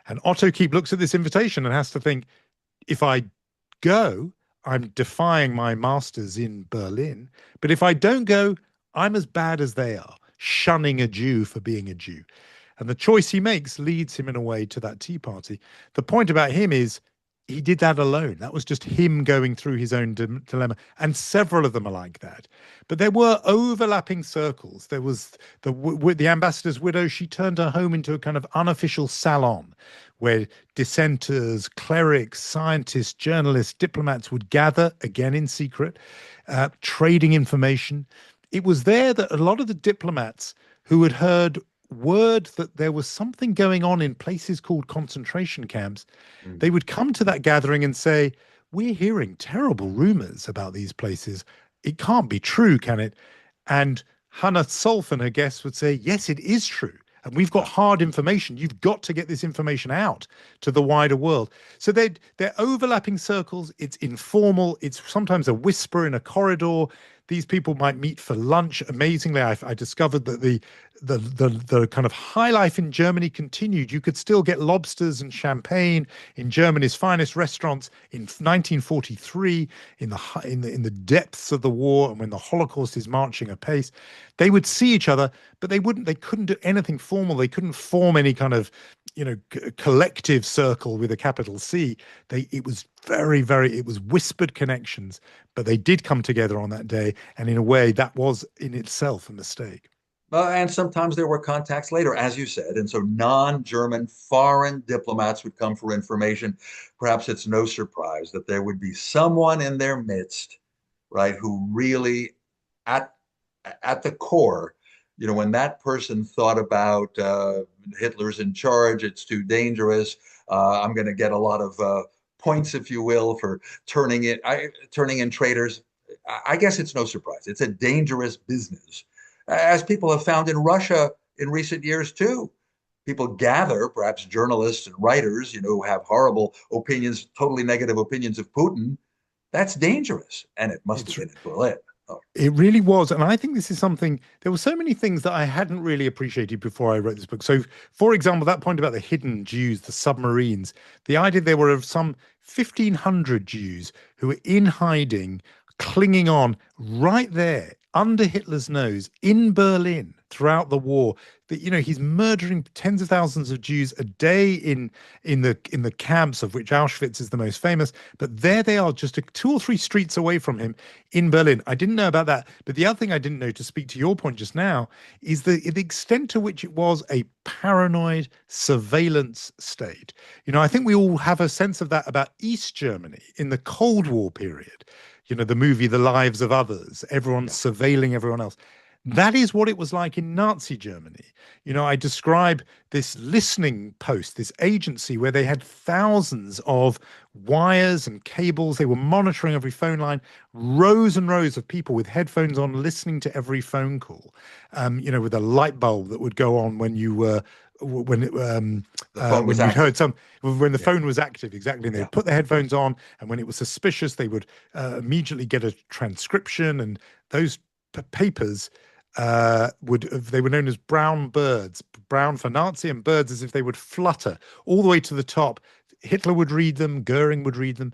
And Otto Keep looks at this invitation and has to think, if I go, I'm defying my masters in Berlin. But if I don't go, I'm as bad as they are, shunning a Jew for being a Jew. And the choice he makes leads him in a way to that Tea Party. The point about him is he did that alone. That was just him going through his own dilemma. And several of them are like that. But there were overlapping circles. There was the ambassador's widow. She turned her home into a kind of unofficial salon where dissenters, clerics, scientists, journalists, diplomats would gather, again in secret, trading information. It was there that a lot of the diplomats who had heard word that there was something going on in places called concentration camps, they would come to that gathering and say, we're hearing terrible rumors about these places. It can't be true, can it? And Hannah Solf and her guests would say, yes, it is true. And we've got hard information. You've got to get this information out to the wider world. So they're overlapping circles. It's informal. It's sometimes a whisper in a corridor. These people might meet for lunch. Amazingly, I discovered that the kind of high life in Germany continued. You could still get lobsters and champagne in Germany's finest restaurants in 1943, in the depths of the war, and when the Holocaust is marching apace. They would see each other, but they couldn't do anything formal. They couldn't form any kind of collective circle with a capital C. It was it was whispered connections, but they did come together on that day. And in a way, that was in itself a mistake. And sometimes there were contacts later, as you said. And so non-German foreign diplomats would come for information. Perhaps it's no surprise that there would be someone in their midst, right, who really at the core, when that person thought about Hitler's in charge, it's too dangerous. I'm going to get a lot of points, if you will, for turning in traitors. I guess it's no surprise. It's a dangerous business, as people have found in Russia in recent years too. People gather, perhaps journalists and writers, who have horrible opinions, totally negative opinions of Putin. That's dangerous, and it must have been in Berlin. It really was. And I think this is something, there were so many things that I hadn't really appreciated before I wrote this book. So, for example, that point about the hidden Jews, the submarines, the idea there were of some 1,500 Jews who were in hiding, clinging on right there under Hitler's nose in Berlin throughout the war. That he's murdering tens of thousands of Jews a day in the camps, of which Auschwitz is the most famous. But there they are, just 2 or 3 streets away from him in Berlin. I didn't know about that. But the other thing I didn't know, to speak to your point just now, is the extent to which it was a paranoid surveillance state. I think we all have a sense of that about East Germany in the Cold War period. The movie The Lives of Others, everyone's surveilling everyone else. That is what it was like in Nazi Germany. I describe this listening post, this agency where they had thousands of wires and cables. They were monitoring every phone line, rows and rows of people with headphones on, listening to every phone call, with a light bulb that would go on when you were when you heard when the phone was active, exactly. And they would put the headphones on, and when it was suspicious, they would immediately get a transcription, and those papers they were known as brown birds, brown for Nazi and birds as if they would flutter all the way to the top. Hitler would read them, Goering would read them.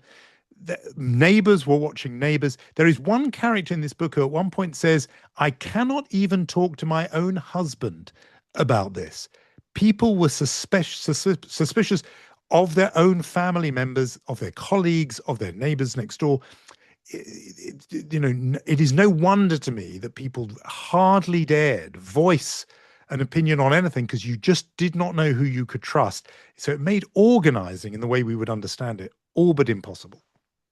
The neighbors were watching neighbors. There is one character in this book who at one point says, I cannot even talk to my own husband about this. People were suspicious of their own family members, of their colleagues, of their neighbors next door. It is no wonder to me that people hardly dared voice an opinion on anything because you just did not know who you could trust. So it made organizing in the way we would understand it all but impossible.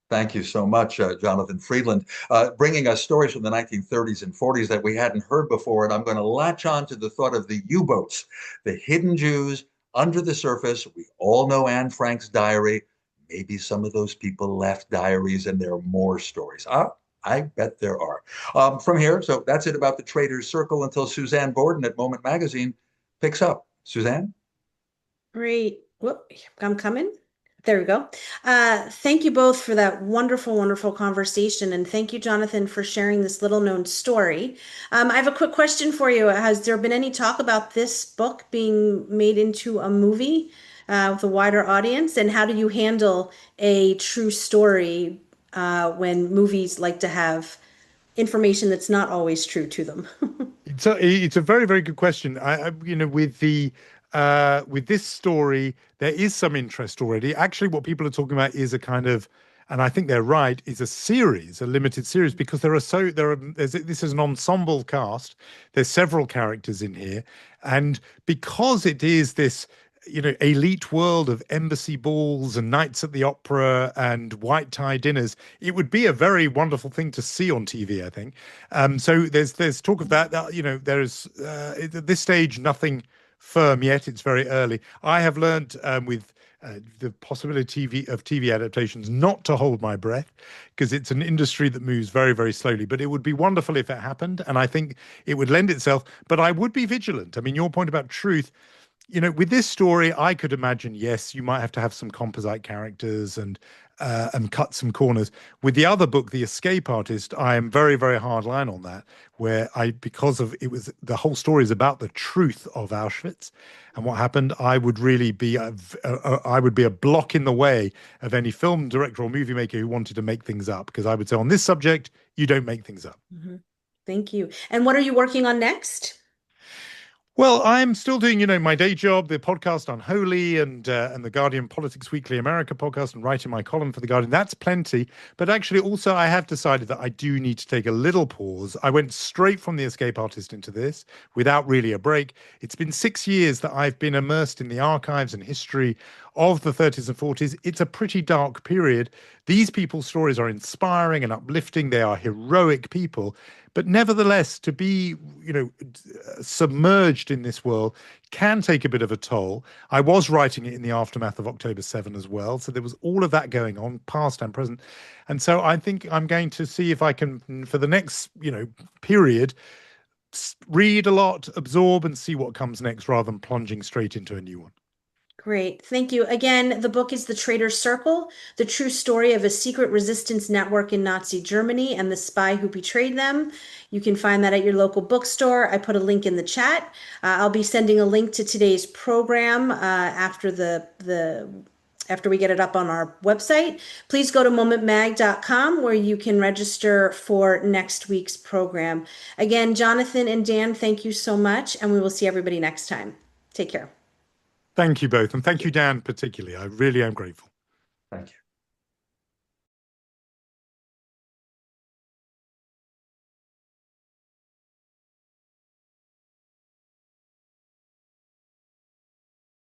Thank you so much, Jonathan Freedland, bringing us stories from the 1930s and 40s that we hadn't heard before. And I'm going to latch on to the thought of the U-boats, the hidden Jews under the surface. We all know Anne Frank's diary. Maybe some of those people left diaries, and there are more stories. I bet there are. From here, so that's it about the Traitors Circle until Suzanne Borden at Moment Magazine picks up. Suzanne? Great. Whoop, I'm coming. There we go. Thank you both for that wonderful, wonderful conversation. And thank you, Jonathan, for sharing this little known story. I have a quick question for you. Has there been any talk about this book being made into a movie with a wider audience? And how do you handle a true story when movies like to have information that's not always true to them? It's a very, very good question. With this story, there is some interest already. Actually, what people are talking about is a kind of, and I think they're right, is a series, a limited series, because this is an ensemble cast. There's several characters in here, and because it is this, elite world of embassy balls and nights at the opera and white tie dinners, it would be a very wonderful thing to see on TV, I think. So there's talk of that. There's at this stage nothing firm yet. It's very early. I have learned with the possibility of TV adaptations not to hold my breath because it's an industry that moves very, very slowly. But it would be wonderful if it happened, and I think it would lend itself. But I would be vigilant. I mean, your point about truth. With this story, I could imagine, yes, you might have to have some composite characters and cut some corners. With the other book, The Escape Artist, I am very, very hard line on that, where the whole story is about the truth of Auschwitz and what happened. I would really be I would be a block in the way of any film director or movie maker who wanted to make things up, because I would say on this subject, you don't make things up. Mm-hmm. Thank you. And what are you working on next? Well, I'm still doing, my day job, the podcast Unholy and the Guardian Politics Weekly America podcast, and writing my column for the Guardian. That's plenty. But actually, also, I have decided that I do need to take a little pause. I went straight from The Escape Artist into this without really a break. It's been 6 years that I've been immersed in the archives and history of the 30s and 40s. It's a pretty dark period. These people's stories are inspiring and uplifting. They are heroic people. But nevertheless, to be, submerged in this world can take a bit of a toll. I was writing it in the aftermath of October 7 as well. So there was all of that going on, past and present. And so I think I'm going to see if I can, for the next, period, read a lot, absorb, and see what comes next rather than plunging straight into a new one. Great. Thank you. Again, the book is The Traitors Circle, the true story of a secret resistance network in Nazi Germany and the spy who betrayed them. You can find that at your local bookstore. I put a link in the chat. I'll be sending a link to today's program after after we get it up on our website. Please go to momentmag.com where you can register for next week's program. Again, Jonathan and Dan, thank you so much, and we will see everybody next time. Take care. Thank you both. And thank you, Dan, particularly. I really am grateful. Thank you.